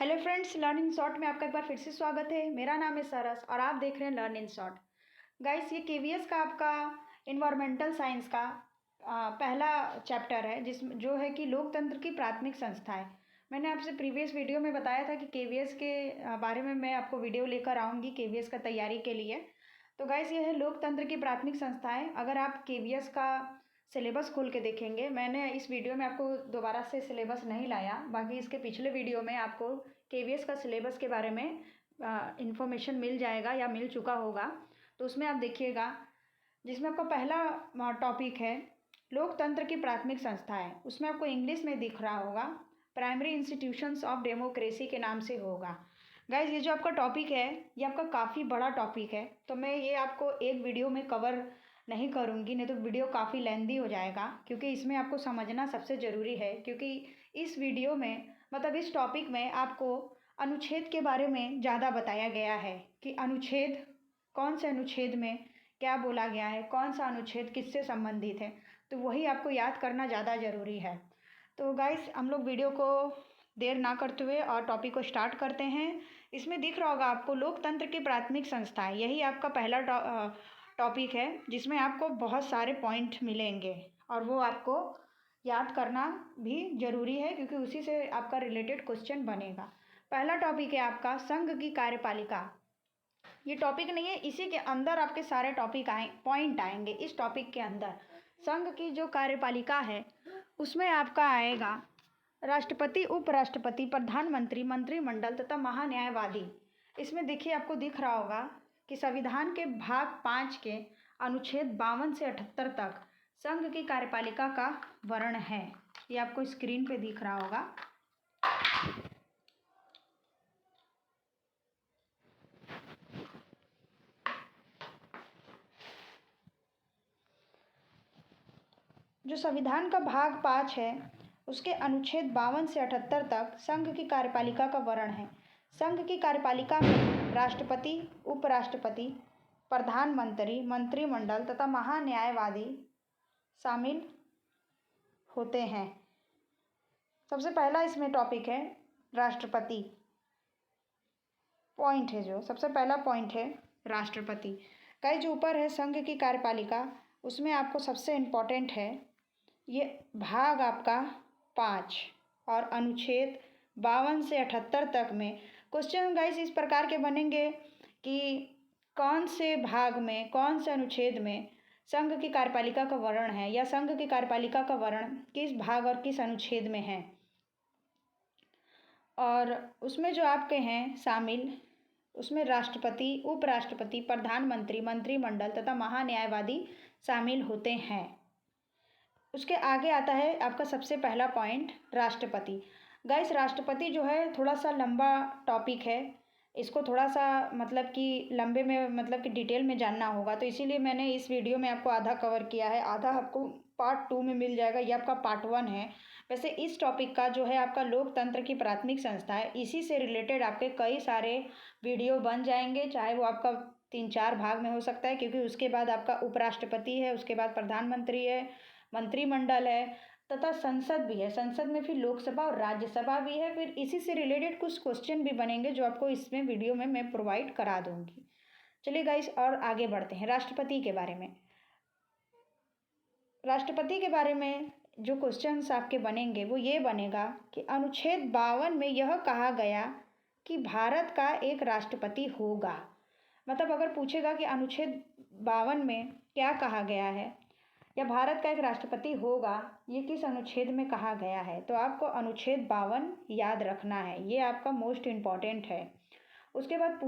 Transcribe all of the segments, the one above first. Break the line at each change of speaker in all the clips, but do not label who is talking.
Hello friends, learn in short में आपका एक बार फिर से स्वागत है। मेरा नाम है सरस और आप देख रहे हैं लर्न इन शॉर्ट। गाइस, ये केवीएस का आपका इन्वायरमेंटल साइंस का पहला चैप्टर है, जिसमें जो है कि लोकतंत्र की प्राथमिक संस्थाएं। मैंने आपसे प्रीवियस वीडियो में बताया था कि केवीएस के बारे में मैं आपको वीडियो लेकर आऊँगी केवीएस का तैयारी के लिए। तो गाइस, ये है लोकतंत्र की प्राथमिक संस्थाएं। अगर आप केवीएस का सिलेबस खोल के देखेंगे, मैंने इस वीडियो में आपको दोबारा से सिलेबस नहीं लाया, बाकी इसके पिछले वीडियो में आपको केवीएस का सिलेबस के बारे में इंफॉर्मेशन मिल जाएगा या मिल चुका होगा। तो उसमें आप देखिएगा, जिसमें आपका पहला टॉपिक है लोकतंत्र की प्राथमिक संस्थाएं। उसमें आपको इंग्लिश में दिख रहा होगा प्राइमरी इंस्टीट्यूशंस ऑफ डेमोक्रेसी के नाम से होगा। गाइज, ये जो आपका टॉपिक है ये आपका काफ़ी बड़ा टॉपिक है, तो मैं ये आपको एक वीडियो में कवर नहीं करूँगी, नहीं तो वीडियो काफ़ी लेंदी हो जाएगा, क्योंकि इसमें आपको समझना सबसे ज़रूरी है। क्योंकि इस वीडियो में मतलब इस टॉपिक में आपको अनुच्छेद के बारे में ज़्यादा बताया गया है कि अनुच्छेद कौन से अनुच्छेद में क्या बोला गया है, कौन सा अनुच्छेद किससे संबंधित है, तो वही आपको याद करना ज़्यादा ज़रूरी है। तो गाइस, हम लोग वीडियो को देर ना करते हुए और टॉपिक को स्टार्ट करते हैं। इसमें दिख रहा होगा आपको लोकतंत्र की प्राथमिक संस्थाएं, यही आपका पहला टॉपिक है, जिसमें आपको बहुत सारे पॉइंट मिलेंगे और वो आपको याद करना भी ज़रूरी है, क्योंकि उसी से आपका रिलेटेड क्वेश्चन बनेगा। पहला टॉपिक है आपका संघ की कार्यपालिका। ये टॉपिक नहीं है, इसी के अंदर आपके सारे टॉपिक पॉइंट आएंगे। इस टॉपिक के अंदर संघ की जो कार्यपालिका है उसमें आपका आएगा राष्ट्रपति, उपराष्ट्रपति, प्रधानमंत्री, मंत्रिमंडल तथा महान्यायवादी। इसमें देखिए, आपको दिख रहा होगा कि संविधान के भाग 5 के अनुच्छेद 52 से 78 तक संघ की कार्यपालिका का वर्णन है। ये आपको स्क्रीन पे दिख रहा होगा। जो संविधान का भाग 5 है उसके अनुच्छेद 52 से 78 तक संघ की कार्यपालिका का वर्णन है। संघ की कार्यपालिका में राष्ट्रपति, उपराष्ट्रपति, प्रधानमंत्री, मंत्रिमंडल तथा महान्यायवादी शामिल होते हैं। सबसे पहला इसमें टॉपिक है राष्ट्रपति। पॉइंट है, जो सबसे पहला पॉइंट है राष्ट्रपति का। जो ऊपर है संघ की कार्यपालिका, उसमें आपको सबसे इम्पोर्टेंट है ये भाग आपका 5 और अनुच्छेद 52 से 78 तक में क्वेश्चन गाइस इस प्रकार के बनेंगे कि कौन से भाग में, कौन से अनुच्छेद में संघ की कार्यपालिका का वर्णन है, या संघ की कार्यपालिका का वर्णन किस भाग और किस अनुच्छेद में है। और उसमें जो आपके हैं शामिल, उसमें राष्ट्रपति, उपराष्ट्रपति, प्रधानमंत्री, मंत्रिमंडल तथा महान्यायवादी शामिल होते हैं। उसके आगे आता है आपका सबसे पहला पॉइंट राष्ट्रपति। गाइस, राष्ट्रपति जो है थोड़ा सा लंबा टॉपिक है, इसको थोड़ा सा मतलब कि लंबे में मतलब कि डिटेल में जानना होगा, तो इसीलिए मैंने इस वीडियो में आपको आधा कवर किया है, आधा आपको पार्ट 2 में मिल जाएगा। ये आपका पार्ट 1 है। वैसे इस टॉपिक का जो है आपका लोकतंत्र की प्राथमिक संस्था है, इसी से रिलेटेड आपके कई सारे वीडियो बन जाएंगे, चाहे वो आपका 3-4 भाग में हो सकता है, क्योंकि उसके बाद आपका उपराष्ट्रपति है, उसके बाद प्रधानमंत्री है, मंत्रिमंडल है तथा संसद भी है। संसद में फिर लोकसभा और राज्यसभा भी है। फिर इसी से रिलेटेड कुछ क्वेश्चन भी बनेंगे जो आपको इसमें वीडियो में मैं प्रोवाइड करा दूंगी। चलिए गाइस, और आगे बढ़ते हैं राष्ट्रपति के बारे में। राष्ट्रपति के बारे में जो क्वेश्चंस आपके बनेंगे वो ये बनेगा कि अनुच्छेद 52 में यह कहा गया कि भारत का एक राष्ट्रपति होगा। मतलब अगर पूछेगा कि अनुच्छेद 52 में क्या कहा गया है या भारत का एक राष्ट्रपति होगा, ये किस अनुच्छेद में कहा गया है, तो आपको अनुच्छेद 52 याद रखना है। ये आपका मोस्ट इम्पॉर्टेंट है। उसके बाद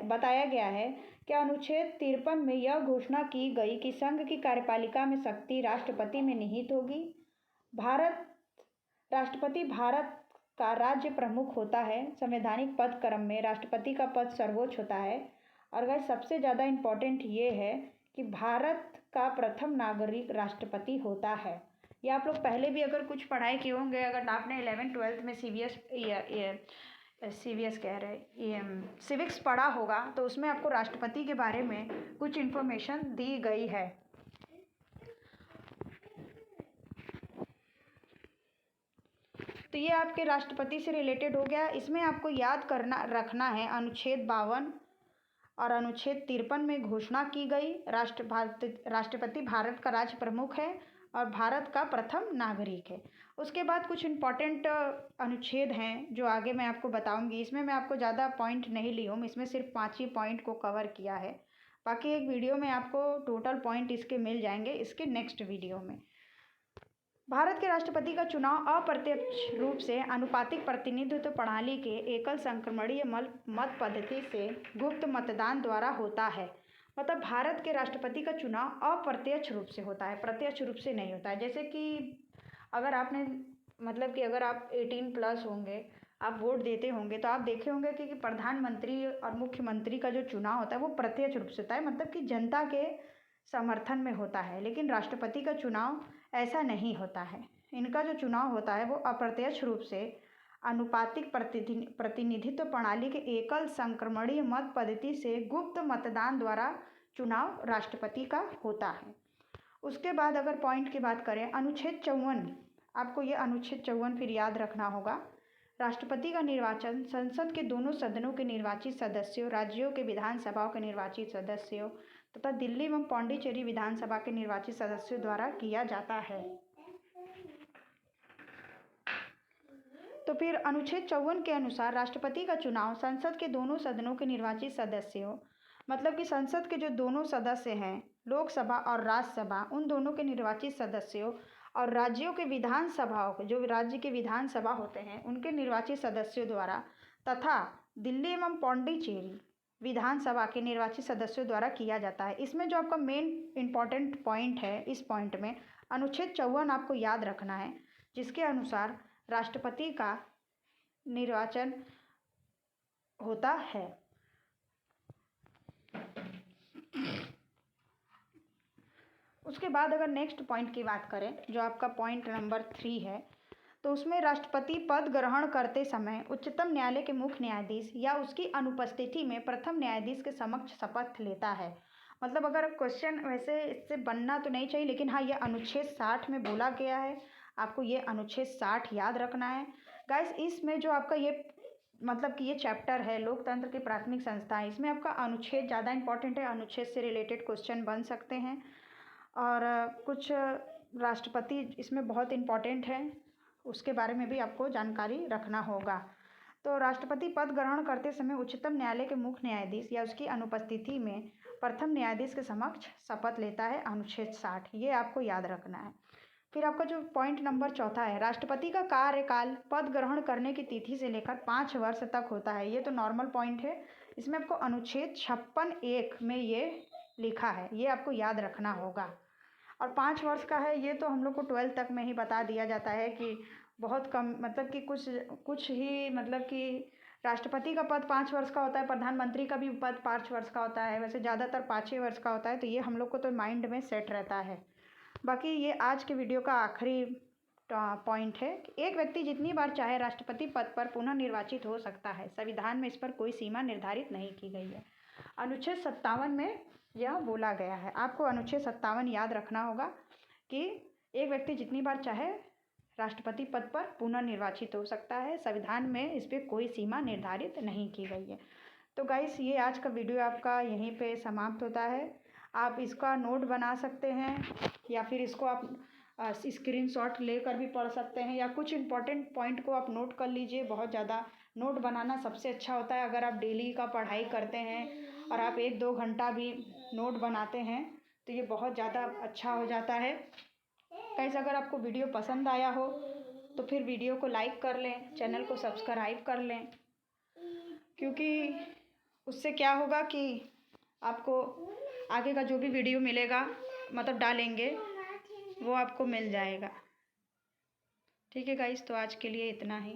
बताया गया है कि अनुच्छेद 53 में यह घोषणा की गई कि संघ की कार्यपालिका में शक्ति राष्ट्रपति में निहित होगी। राष्ट्रपति भारत का राज्य प्रमुख होता है। संवैधानिक पद क्रम में राष्ट्रपति का पद सर्वोच्च होता है। और गाइस, सबसे ज़्यादा इम्पोर्टेंट ये है कि भारत का प्रथम नागरिक राष्ट्रपति होता है। ये आप लोग पहले भी अगर कुछ पढ़ाई किए होंगे, अगर आपने 11th-12th में सिविक्स पढ़ा होगा, तो उसमें आपको राष्ट्रपति के बारे में कुछ इन्फॉर्मेशन दी गई है। तो ये आपके राष्ट्रपति से रिलेटेड हो गया। इसमें आपको याद करना रखना है अनुच्छेद 52 और अनुच्छेद 53 में घोषणा की गई राष्ट्रपति भारत का राज्य प्रमुख है और भारत का प्रथम नागरिक है। उसके बाद कुछ इम्पॉर्टेंट अनुच्छेद हैं जो आगे मैं आपको बताऊंगी। इसमें मैं आपको ज़्यादा पॉइंट नहीं ली हूँ, इसमें सिर्फ 5 ही पॉइंट को कवर किया है। बाकी एक वीडियो में आपको टोटल पॉइंट इसके मिल जाएंगे इसके नेक्स्ट वीडियो में। भारत के राष्ट्रपति का चुनाव अप्रत्यक्ष रूप से आनुपातिक प्रतिनिधित्व प्रणाली के एकल संक्रमणीय मत पद्धति से गुप्त मतदान द्वारा होता है। मतलब भारत के राष्ट्रपति का चुनाव अप्रत्यक्ष रूप से होता है, प्रत्यक्ष रूप से नहीं होता है। जैसे कि अगर आपने मतलब कि अगर आप 18+ होंगे, आप वोट देते होंगे, तो आप देखे होंगे कि प्रधानमंत्री और मुख्यमंत्री का जो चुनाव होता है वो प्रत्यक्ष रूप से होता है, मतलब कि जनता के समर्थन में होता है। लेकिन राष्ट्रपति का चुनाव ऐसा नहीं होता है। इनका जो चुनाव होता है वो अप्रत्यक्ष रूप से आनुपातिक प्रतिनिधित्व प्रणाली के एकल संक्रमणीय मत पद्धति से गुप्त मतदान द्वारा चुनाव राष्ट्रपति का होता है। उसके बाद अगर पॉइंट की बात करें, अनुच्छेद 54, आपको ये अनुच्छेद 54 फिर याद रखना होगा। राष्ट्रपति का निर्वाचन संसद के दोनों सदनों के निर्वाचित सदस्यों, राज्यों के विधानसभाओं के निर्वाचित सदस्यों तथा दिल्ली एवं पौंडीचेरी विधानसभा के निर्वाचित सदस्यों द्वारा किया जाता है। तो फिर अनुच्छेद 54 के अनुसार राष्ट्रपति का चुनाव संसद के दोनों सदनों के निर्वाचित सदस्यों, मतलब कि संसद के जो दोनों सदस्य हैं, लोकसभा और राज्यसभा, उन दोनों के निर्वाचित सदस्यों और राज्यों के विधानसभाओं के, जो राज्य के विधानसभा होते हैं, उनके निर्वाचित सदस्यों द्वारा तथा दिल्ली एवं पौंडीचेरी विधानसभा के निर्वाचित सदस्यों द्वारा किया जाता है। इसमें जो आपका मेन इम्पॉर्टेंट पॉइंट है, इस पॉइंट में अनुच्छेद 54 आपको याद रखना है, जिसके अनुसार राष्ट्रपति का निर्वाचन होता है। उसके बाद अगर नेक्स्ट पॉइंट की बात करें, जो आपका पॉइंट नंबर 3 है, तो उसमें राष्ट्रपति पद ग्रहण करते समय उच्चतम न्यायालय के मुख्य न्यायाधीश या उसकी अनुपस्थिति में प्रथम न्यायाधीश के समक्ष शपथ लेता है। मतलब अगर क्वेश्चन वैसे इससे बनना तो नहीं चाहिए, लेकिन हाँ, ये अनुच्छेद 60 में बोला गया है, आपको ये अनुच्छेद 60 याद रखना है गाइस। इसमें जो आपका ये मतलब कि ये चैप्टर है लोकतंत्र की प्राथमिक संस्थाएं, इसमें आपका अनुच्छेद ज़्यादा इंपॉर्टेंट है। अनुच्छेद से रिलेटेड क्वेश्चन बन सकते हैं और कुछ राष्ट्रपति इसमें बहुत इम्पॉर्टेंट है, उसके बारे में भी आपको जानकारी रखना होगा। तो राष्ट्रपति पद ग्रहण करते समय उच्चतम न्यायालय के मुख्य न्यायाधीश या उसकी अनुपस्थिति में प्रथम न्यायाधीश के समक्ष शपथ लेता है, अनुच्छेद 60, ये आपको याद रखना है। फिर आपका जो पॉइंट नंबर 4 है, राष्ट्रपति का कार्यकाल पद ग्रहण करने की तिथि से लेकर 5 वर्ष तक होता है। ये तो नॉर्मल पॉइंट है, इसमें आपको अनुच्छेद 56(1) में ये लिखा है, ये आपको याद रखना होगा। और 5 वर्ष का है, ये तो हम लोग को 12th तक में ही बता दिया जाता है कि बहुत कम, मतलब कि कुछ ही, मतलब कि राष्ट्रपति का पद 5 वर्ष का होता है, प्रधानमंत्री का भी पद 5 वर्ष का होता है, वैसे ज़्यादातर 5 वर्ष का होता है। तो ये हम लोग को तो माइंड में सेट रहता है। बाकी ये आज के वीडियो का आखिरी पॉइंट है कि एक व्यक्ति जितनी बार चाहे राष्ट्रपति पद पर पुनः निर्वाचित हो सकता है। संविधान में इस पर कोई सीमा निर्धारित नहीं की गई है। अनुच्छेद 57 में यह बोला गया है। आपको अनुच्छेद 57 याद रखना होगा कि एक व्यक्ति जितनी बार चाहे राष्ट्रपति पद पर पुनः निर्वाचित हो सकता है। संविधान में इस पर कोई सीमा निर्धारित नहीं की गई है। तो गाइस, ये आज का वीडियो आपका यहीं पे समाप्त होता है। आप इसका नोट बना सकते हैं या फिर इसको आप स्क्रीनशॉट लेकर भी पढ़ सकते हैं, या कुछ इंपॉर्टेंट पॉइंट को आप नोट कर लीजिए। बहुत ज़्यादा नोट बनाना सबसे अच्छा होता है। अगर आप डेली का पढ़ाई करते हैं और आप 1-2 घंटा भी नोट बनाते हैं तो ये बहुत ज़्यादा अच्छा हो जाता है। गाइस, अगर आपको वीडियो पसंद आया हो तो फिर वीडियो को लाइक कर लें, चैनल को सब्सक्राइब कर लें, क्योंकि उससे क्या होगा कि आपको आगे का जो भी वीडियो मिलेगा, मतलब डालेंगे, वो आपको मिल जाएगा। ठीक है गाइस, तो आज के लिए इतना ही।